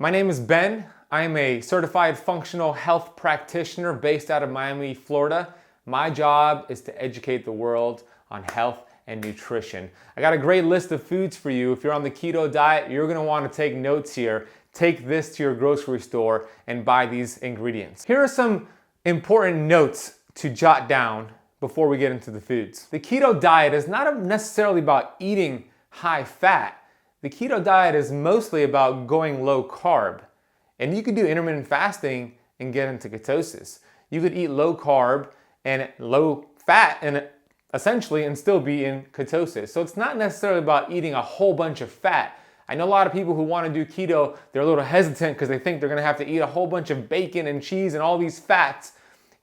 My name is Ben. I am a certified functional health practitioner based out of Miami, Florida. My job is to educate the world on health and nutrition. I got a great list of foods for you. If you're on the keto diet, you're gonna want to take notes here. Take this to your grocery store and buy these ingredients. Here are some important notes to jot down before we get into the foods. The keto diet is not necessarily about eating high fat. The keto diet is mostly about going low carb. And you could do intermittent fasting and get into ketosis. You could eat low carb and low fat and essentially and still be in ketosis. So it's not necessarily about eating a whole bunch of fat. I know a lot of people who want to do keto, they're a little hesitant because they think they're going to have to eat a whole bunch of bacon and cheese and all these fats.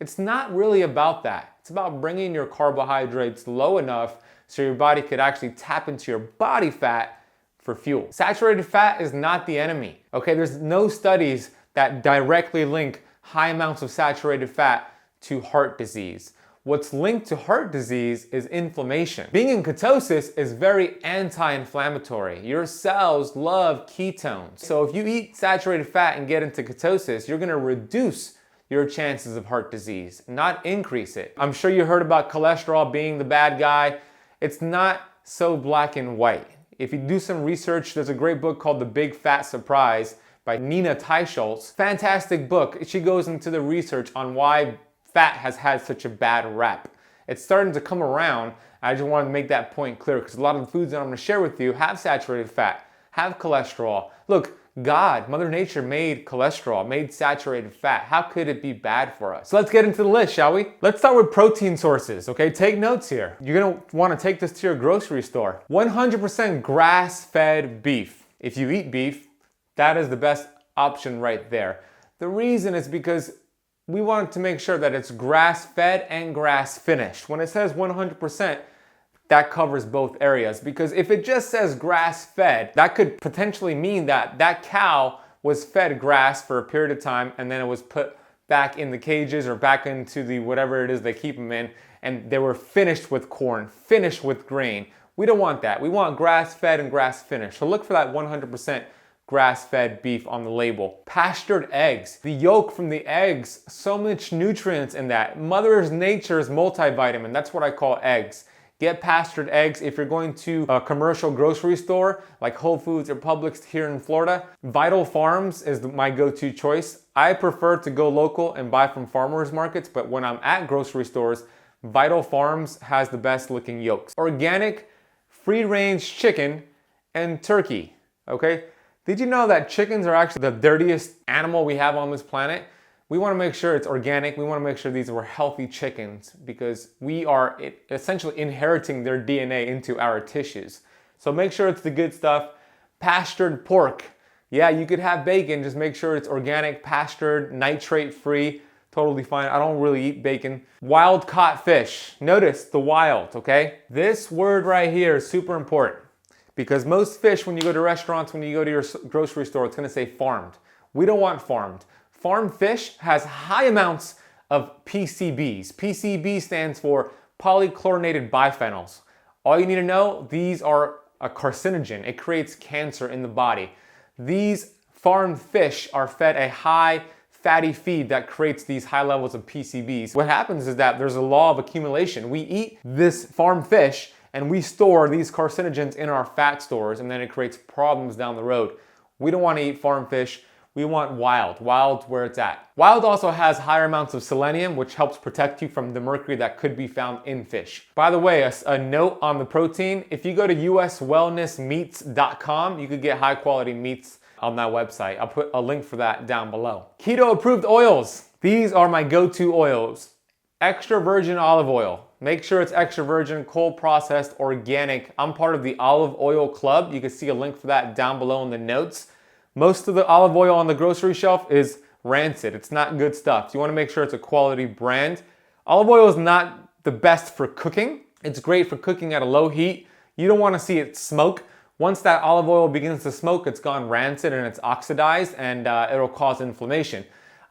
It's not really about that. It's about bringing your carbohydrates low enough so your body could actually tap into your body fat for fuel. Saturated fat is not the enemy. Okay, there's no studies that directly link high amounts of saturated fat to heart disease. What's linked to heart disease is inflammation. Being in ketosis is very anti-inflammatory. Your cells love ketones. So if you eat saturated fat and get into ketosis, you're gonna reduce your chances of heart disease, not increase it. I'm sure you heard about cholesterol being the bad guy. It's not so black and white. If you do some research, there's a great book called The Big Fat Surprise by Nina Teicholz. Fantastic book. She goes into the research on why fat has had such a bad rap. It's starting to come around. I just wanted to make that point clear because a lot of the foods that I'm going to share with you have saturated fat, have cholesterol. Look, God, Mother Nature made cholesterol, made saturated fat. How could it be bad for us? So let's get into the list, shall we? Let's start with protein sources, okay? Take notes here. You're gonna wanna take this to your grocery store. 100% grass-fed beef. If you eat beef, that is the best option right there. The reason is because we want to make sure that it's grass-fed and grass-finished. When it says 100%, that covers both areas, because if it just says grass-fed, that could potentially mean that that cow was fed grass for a period of time and then it was put back in the cages or back into the whatever it is they keep them in, and they were finished with corn, finished with grain. We don't want that. We want grass-fed and grass-finished. So look for that 100% grass-fed beef on the label. Pastured eggs. The yolk from the eggs, so much nutrients in that. Mother Nature's multivitamin, that's what I call eggs. Get pastured eggs. If you're going to a commercial grocery store like Whole Foods or Publix here in Florida, Vital Farms is my go-to choice. I prefer to go local and buy from farmers markets, but when I'm at grocery stores, Vital Farms has the best looking yolks. Organic, free-range chicken and turkey, okay? Did you know that chickens are actually the dirtiest animal we have on this planet? We want to make sure it's organic. We want to make sure these were healthy chickens because we are essentially inheriting their DNA into our tissues. So make sure it's the good stuff. Pastured pork. Yeah, you could have bacon. Just make sure it's organic, pastured, nitrate-free. Totally fine. I don't really eat bacon. Wild caught fish. Notice the wild, okay? This word right here is super important because most fish, when you go to restaurants, when you go to your grocery store, it's going to say farmed. We don't want farmed. Farmed fish has high amounts of PCBs. PCB stands for polychlorinated biphenyls. All you need to know, these are a carcinogen. It creates cancer in the body. These farmed fish are fed a high fatty feed that creates these high levels of PCBs. What happens is that there's a law of accumulation. We eat this farmed fish and we store these carcinogens in our fat stores, and then it creates problems down the road. We don't want to eat farmed fish. We want wild where it's at. Wild also has higher amounts of selenium, which helps protect you from the mercury that could be found in fish. By the way, a note on the protein, if you go to uswellnessmeats.com, you could get high quality meats on that website. I'll put a link for that down below. Keto approved oils. These are my go-to oils. Extra virgin olive oil. Make sure it's extra virgin, cold processed, organic. I'm part of the olive oil club. You can see a link for that down below in the notes. Most of the olive oil on the grocery shelf is rancid. It's not good stuff. So you want to make sure it's a quality brand. Olive oil is not the best for cooking. It's great for cooking at a low heat. You don't want to see it smoke. Once that olive oil begins to smoke, it's gone rancid and it's oxidized, and it'll cause inflammation.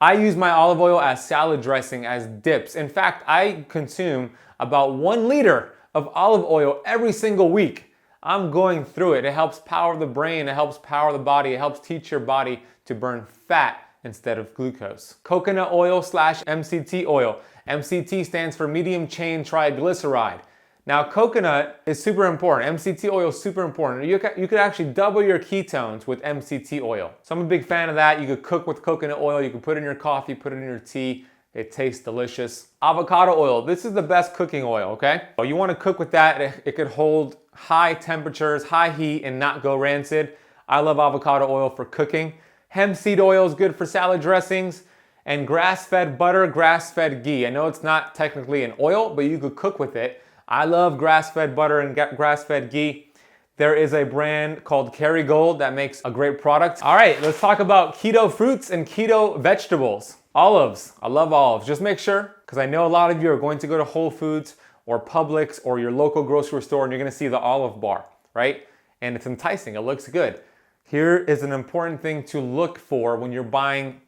I use my olive oil as salad dressing, as dips. In fact, I consume about 1 liter of olive oil every single week. I'm going through it. It helps power the brain, it helps power the body, it helps teach your body to burn fat instead of glucose. Coconut oil slash MCT oil. MCT stands for medium chain triglyceride. Now, coconut is super important. MCT oil is super important. You could actually double your ketones with MCT oil. So I'm a big fan of that. You could cook with coconut oil. You can put it in your coffee, put it in your tea. It tastes delicious. Avocado oil. This is the best cooking oil, okay? So you want to cook with that. It could hold high temperatures, high heat, and not go rancid. I love avocado oil for cooking. Hemp seed oil is good for salad dressings. And grass-fed butter, grass-fed ghee. I know it's not technically an oil, but you could cook with it. I love grass-fed butter and grass-fed ghee. There is a brand called Kerrygold that makes a great product. All right, let's talk about keto fruits and keto vegetables. Olives, I love olives. Just make sure, because I know a lot of you are going to go to Whole Foods or Publix or your local grocery store and you're gonna see the olive bar, right? And it's enticing, it looks good. Here is an important thing to look for when you're buying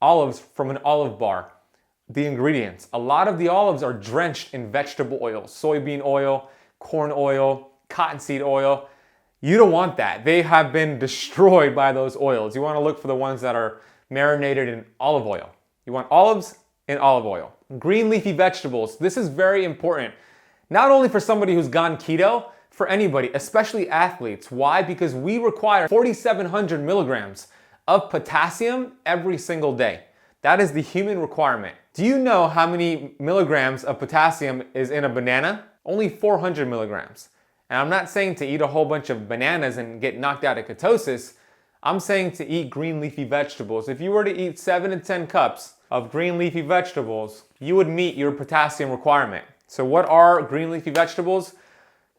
olives from an olive bar. The ingredients. A lot of the olives are drenched in vegetable oil, soybean oil, corn oil, cottonseed oil. You don't want that. They have been destroyed by those oils. You want to look for the ones that are marinated in olive oil. You want olives in olive oil. Green leafy vegetables. This is very important. Not only for somebody who's gone keto, for anybody, especially athletes. Why? Because we require 4,700 milligrams of potassium every single day. That is the human requirement. Do you know how many milligrams of potassium is in a banana? Only 400 milligrams. And I'm not saying to eat a whole bunch of bananas and get knocked out of ketosis. I'm saying to eat green leafy vegetables. If you were to eat 7 to 10 cups of green leafy vegetables, you would meet your potassium requirement. So what are green leafy vegetables?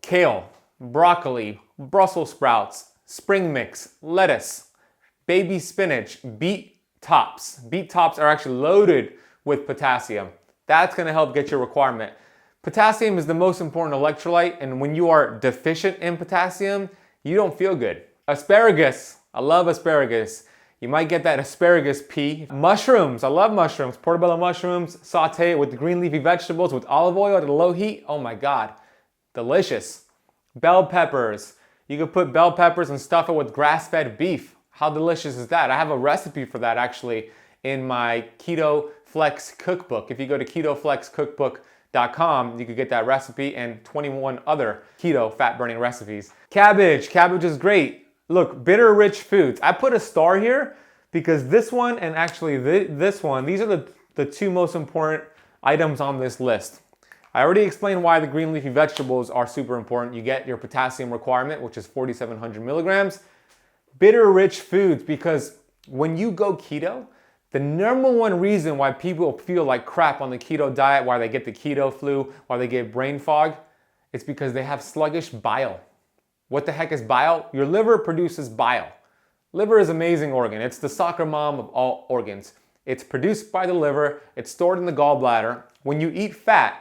Kale, broccoli, Brussels sprouts, spring mix, lettuce, baby spinach, beet tops. Beet tops are actually loaded with potassium. That's gonna help get your requirement. Potassium is the most important electrolyte, and when you are deficient in potassium, you don't feel good. Asparagus, I love asparagus. You might get that asparagus pea. Mushrooms, I love mushrooms. Portobello mushrooms, saute it with the green leafy vegetables with olive oil at a low heat. Oh my God, delicious. Bell peppers, you could put bell peppers and stuff it with grass-fed beef. How delicious is that? I have a recipe for that actually in my Keto Flex cookbook. If you go to ketoflexcookbook.com, you could get that recipe and 21 other keto fat burning recipes. Cabbage is great. Look, bitter rich foods. I put a star here because this one and actually this one, these are the two most important items on this list. I already explained why the green leafy vegetables are super important. You get your potassium requirement, which is 4,700 milligrams. Bitter rich foods, because when you go keto, the number one reason why people feel like crap on the keto diet, why they get the keto flu, why they get brain fog, it's because they have sluggish bile. What the heck is bile? Your liver produces bile. Liver is an amazing organ. It's the soccer mom of all organs. It's produced by the liver. It's stored in the gallbladder. When you eat fat,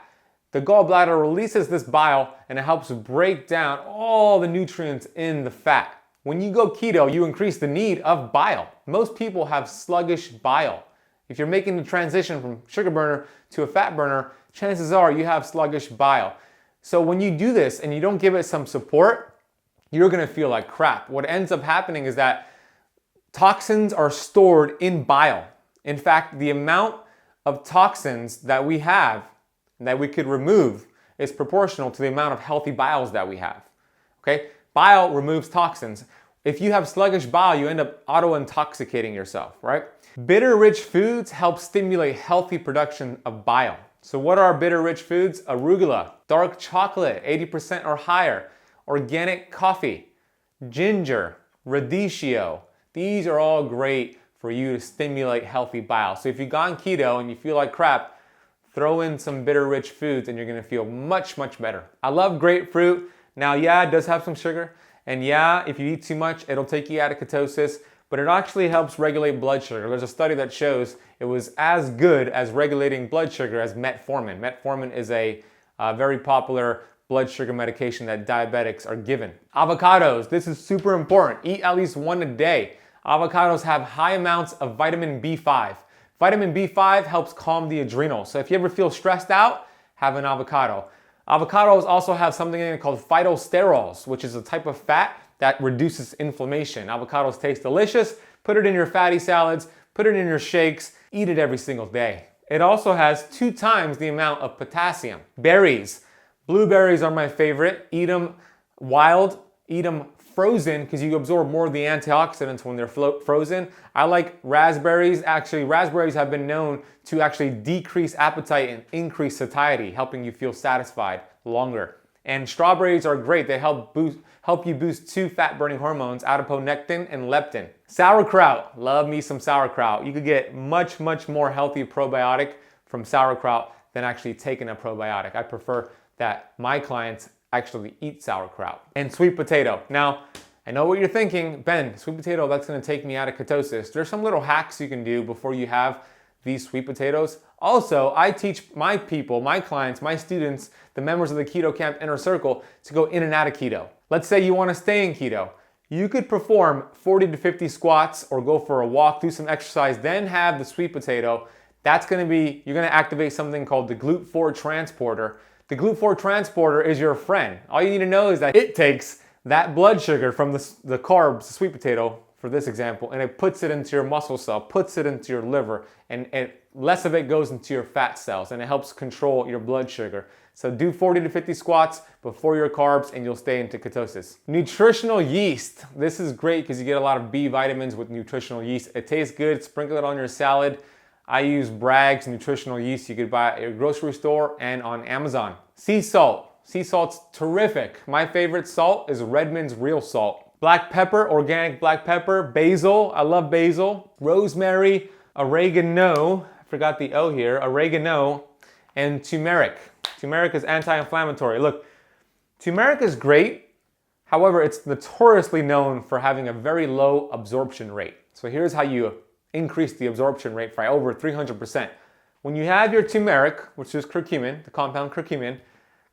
the gallbladder releases this bile and it helps break down all the nutrients in the fat. When you go keto, you increase the need of bile. Most people have sluggish bile. If you're making the transition from sugar burner to a fat burner, chances are you have sluggish bile. So when you do this and you don't give it some support, you're gonna feel like crap. What ends up happening is that toxins are stored in bile. In fact, the amount of toxins that we have that we could remove is proportional to the amount of healthy biles that we have. Okay? Bile removes toxins. If you have sluggish bile, you end up auto-intoxicating yourself, right? Bitter rich foods help stimulate healthy production of bile. So what are bitter rich foods? Arugula, dark chocolate, 80% or higher, organic coffee, ginger, radicchio. These are all great for you to stimulate healthy bile. So if you've gone keto and you feel like crap, throw in some bitter rich foods and you're gonna feel much, much better. I love grapefruit. Now, yeah, it does have some sugar, and yeah, if you eat too much, it'll take you out of ketosis, but it actually helps regulate blood sugar. There's a study that shows it was as good as regulating blood sugar as metformin. Metformin is a very popular blood sugar medication that diabetics are given. Avocados, this is super important. Eat at least one a day. Avocados have high amounts of vitamin B5. Vitamin B5 helps calm the adrenals. So if you ever feel stressed out, have an avocado. Avocados also have something in it called phytosterols, which is a type of fat that reduces inflammation. Avocados taste delicious. Put it in your fatty salads, put it in your shakes, eat it every single day. It also has 2 times the amount of potassium. Berries. Blueberries are my favorite. Eat them wild, eat them frozen because you absorb more of the antioxidants when they're frozen. I like raspberries. Actually, raspberries have been known to actually decrease appetite and increase satiety, helping you feel satisfied longer. And strawberries are great. They help you boost 2 fat-burning hormones, adiponectin and leptin. Sauerkraut. Love me some sauerkraut. You could get much, much more healthy probiotic from sauerkraut than actually taking a probiotic. I prefer that my clients actually eat sauerkraut. And sweet potato. Now, I know what you're thinking, Ben, sweet potato, that's gonna take me out of ketosis. There's some little hacks you can do before you have these sweet potatoes. Also, I teach my people, my clients, my students, the members of the Keto Camp Inner Circle to go in and out of keto. Let's say you wanna stay in keto. You could perform 40 to 50 squats or go for a walk, do some exercise, then have the sweet potato. That's gonna be, you're gonna activate something called the GLUT4 transporter. The GLUT4 transporter is your friend. All you need to know is that it takes that blood sugar from the carbs, the sweet potato, for this example, and it puts it into your muscle cell, puts it into your liver, and less of it goes into your fat cells, and it helps control your blood sugar. So do 40 to 50 squats before your carbs, and you'll stay into ketosis. Nutritional yeast. This is great because you get a lot of B vitamins with nutritional yeast. It tastes good. Sprinkle it on your salad. I use Bragg's nutritional yeast. You could buy it at your grocery store and on Amazon. Sea salt. Sea salt's terrific. My favorite salt is Redmond's Real Salt. Black pepper, organic black pepper. Basil, I love basil. Rosemary, oregano, I forgot the O here, oregano, and turmeric. Turmeric is anti-inflammatory. Look, turmeric is great. However, it's notoriously known for having a very low absorption rate. So here's how you increase the absorption rate by over 300%. When you have your turmeric, which is curcumin, the compound curcumin,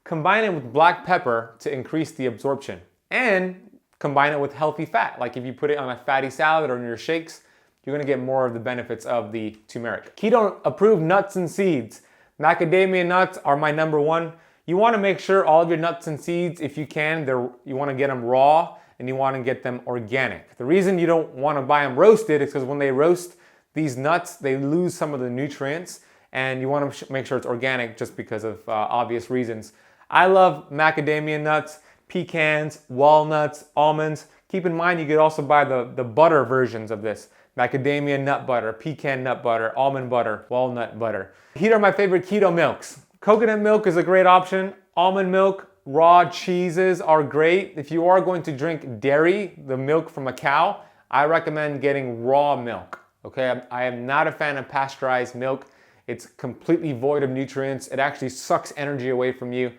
combine it with black pepper to increase the absorption, and combine it with healthy fat. Like if you put it on a fatty salad or in your shakes, you're gonna get more of the benefits of the turmeric. Keto approved nuts and seeds. Macadamia nuts are my number one. You wanna make sure all of your nuts and seeds, if you can, you wanna get them raw, and you want to get them organic. The reason you don't want to buy them roasted is because when they roast these nuts, they lose some of the nutrients, and you want to make sure it's organic just because of obvious reasons. I love macadamia nuts, pecans, walnuts, almonds. Keep in mind you could also buy the butter versions of this. Macadamia nut butter, pecan nut butter, almond butter, walnut butter. Here are my favorite keto milks. Coconut milk is a great option. Almond milk, raw cheeses are great. If you are going to drink dairy, the milk from a cow, I recommend getting raw milk. Okay, I am not a fan of pasteurized milk. It's completely void of nutrients. It actually sucks energy away from you.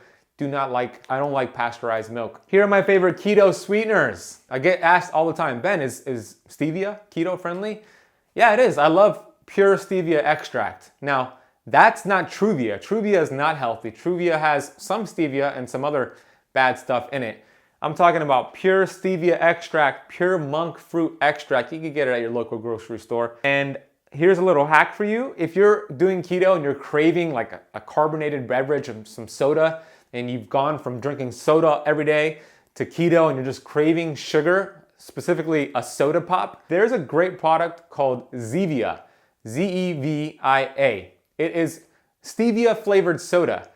I don't like pasteurized milk. Here are my favorite keto sweeteners. I get asked all the time, Ben, is stevia keto friendly? Yeah, it is. I love pure stevia extract. Now, that's not Truvia. Truvia is not healthy. Truvia has some stevia and some other bad stuff in it. I'm talking about pure stevia extract, pure monk fruit extract. You can get it at your local grocery store. And here's a little hack for you. If you're doing keto and you're craving like a carbonated beverage and some soda, and you've gone from drinking soda every day to keto and you're just craving sugar, specifically a soda pop, there's a great product called Zevia, Z-E-V-I-A. It is stevia flavored soda.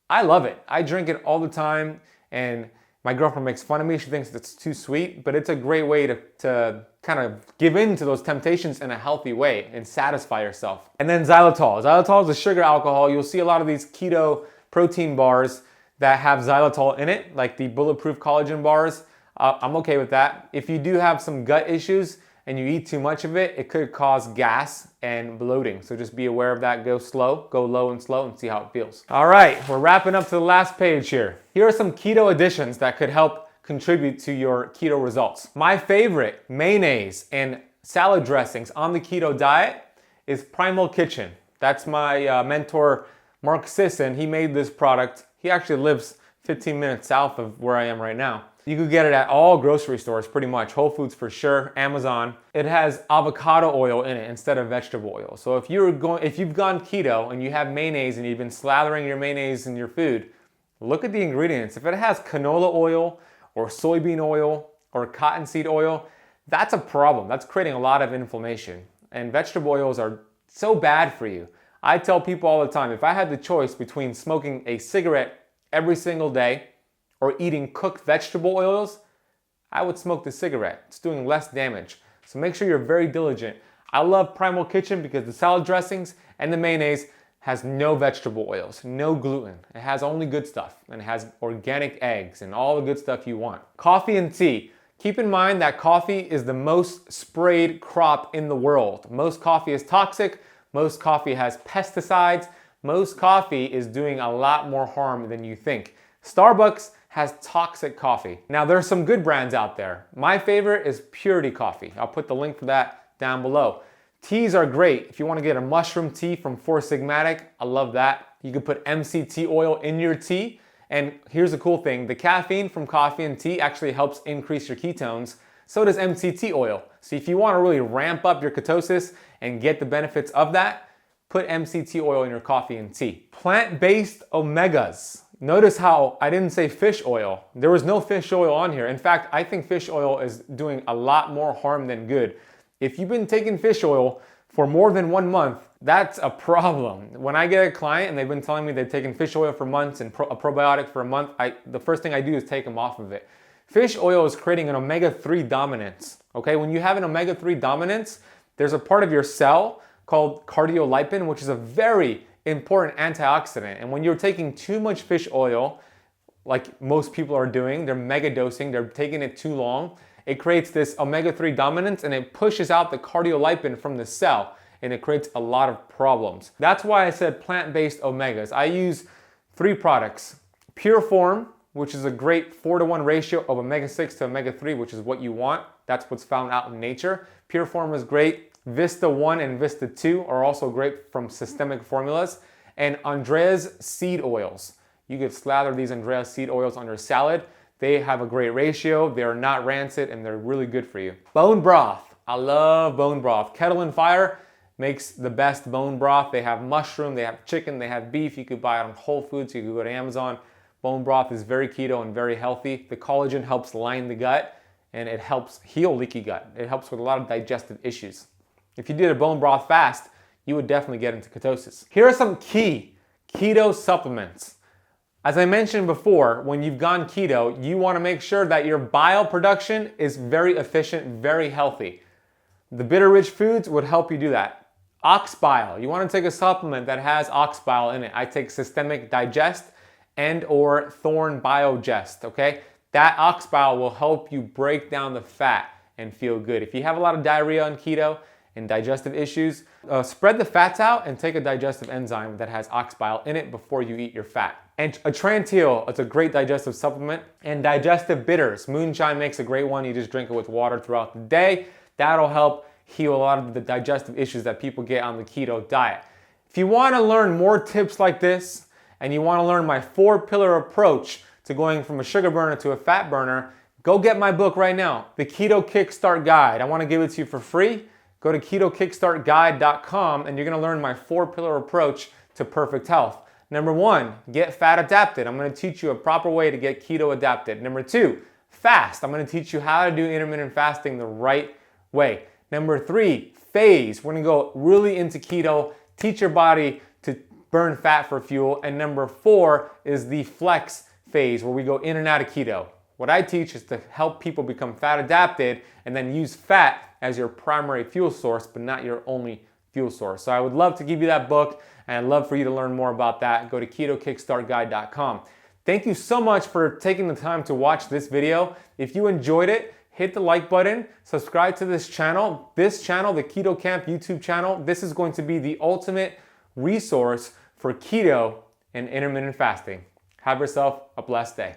I love it. I drink it all the time, and my girlfriend makes fun of me. She thinks it's too sweet, but it's a great way to kind of give in to those temptations in a healthy way and satisfy yourself. And then xylitol. Xylitol is a sugar alcohol. You'll see a lot of these keto protein bars that have xylitol in it, like the Bulletproof collagen bars. I'm okay with that. If you do have some gut issues and you eat too much of it, it could cause gas and bloating. So just be aware of that. Go slow, go low and slow, and see how it feels. All right, we're wrapping up to the last page here. Here are some keto additions that could help contribute to your keto results. My favorite mayonnaise and salad dressings on the keto diet is Primal Kitchen. That's my mentor, Mark Sisson. He made this product. He actually lives 15 minutes south of where I am right now. You could get it at all grocery stores pretty much, Whole Foods for sure, Amazon. It has avocado oil in it instead of vegetable oil. So if you've gone keto and you have mayonnaise and you've been slathering your mayonnaise in your food, Look at the ingredients. If it has canola oil or soybean oil or cottonseed oil, that's a problem. That's creating a lot of inflammation. And vegetable oils are so bad for you. I tell people all the time, if I had the choice between smoking a cigarette every single day or eating cooked vegetable oils, I would smoke the cigarette. It's doing less damage. So make sure you're very diligent. I love Primal Kitchen because the salad dressings and the mayonnaise has no vegetable oils, no gluten. It has only good stuff, and it has organic eggs and all the good stuff you want. Coffee and tea. Keep in mind that coffee is the most sprayed crop in the world. Most coffee is toxic. Most coffee has pesticides. Most coffee is doing a lot more harm than you think. Starbucks has toxic coffee. Now there's some good brands out there. My favorite is Purity Coffee. I'll put the link for that down below. Teas are great. If you want to get a mushroom tea from Four Sigmatic, I love that. You can put MCT oil in your tea. And here's the cool thing, the caffeine from coffee and tea actually helps increase your ketones. So does MCT oil. So if you want to really ramp up your ketosis and get the benefits of that, put MCT oil in your coffee and tea. Plant-based omegas. Notice how I didn't say fish oil. There was no fish oil on here. In fact, I think fish oil is doing a lot more harm than good. If you've been taking fish oil for more than 1 month, that's a problem. When I get a client and they've been telling me they've taken fish oil for months and a probiotic for a month, the first thing I do is take them off of it. Fish oil is creating an omega-3 dominance. Okay, when you have an omega-3 dominance, there's a part of your cell called cardiolipin, which is a very important antioxidant. And when you're taking too much fish oil, like most people are doing, they're mega dosing, they're taking it too long, it creates this omega-3 dominance and it pushes out the cardiolipin from the cell and it creates a lot of problems. That's why I said plant-based omegas. I use 3 products. Pure Form, which is a great 4-to-1 ratio of omega-6 to omega-3, which is what you want. That's what's found out in nature. Pure Form is great. Vista 1 and Vista 2 are also great from systemic formulas. And Andrea's seed oils. You could slather these Andrea's seed oils on your salad. They have a great ratio, they're not rancid, and they're really good for you. Bone broth. I love bone broth. Kettle and Fire makes the best bone broth. They have mushroom, they have chicken, they have beef. You could buy it on Whole Foods, you could go to Amazon. Bone broth is very keto and very healthy. The collagen helps line the gut, and it helps heal leaky gut. It helps with a lot of digestive issues. If you did a bone broth fast, you would definitely get into ketosis. Here are some key keto supplements. As I mentioned before, when you've gone keto, you want to make sure that your bile production is very efficient, very healthy. The bitter-rich foods would help you do that. Ox bile. You want to take a supplement that has ox bile in it. I take Systemic Digest and or Thorne Biogest, okay? That ox bile will help you break down the fat and feel good. If you have a lot of diarrhea on keto and digestive issues, spread the fats out and take a digestive enzyme that has ox bile in it before you eat your fat. And a Trantiel, it's a great digestive supplement. And digestive bitters. Moonshine makes a great one. You just drink it with water throughout the day. That'll help heal a lot of the digestive issues that people get on the keto diet. If you want to learn more tips like this, and you want to learn my 4-pillar approach to going from a sugar burner to a fat burner, go get my book right now, the Keto Kickstart Guide. I want to give it to you for free. Go to ketokickstartguide.com and you're going to learn my 4-pillar approach to perfect health. Number 1, get fat adapted. I'm going to teach you a proper way to get keto adapted. Number 2, fast. I'm going to teach you how to do intermittent fasting the right way. Number 3, phase. We're going to go really into keto, teach your body to burn fat for fuel. And number 4 is the flex phase, where we go in and out of keto. What I teach is to help people become fat adapted and then use fat as your primary fuel source, but not your only fuel source. So I would love to give you that book, and I'd love for you to learn more about that. Go to ketokickstartguide.com. Thank you so much for taking the time to watch this video. If you enjoyed it, hit the like button, subscribe to this channel. This channel, the Keto Camp YouTube channel, this is going to be the ultimate resource for keto and intermittent fasting. Have yourself a blessed day.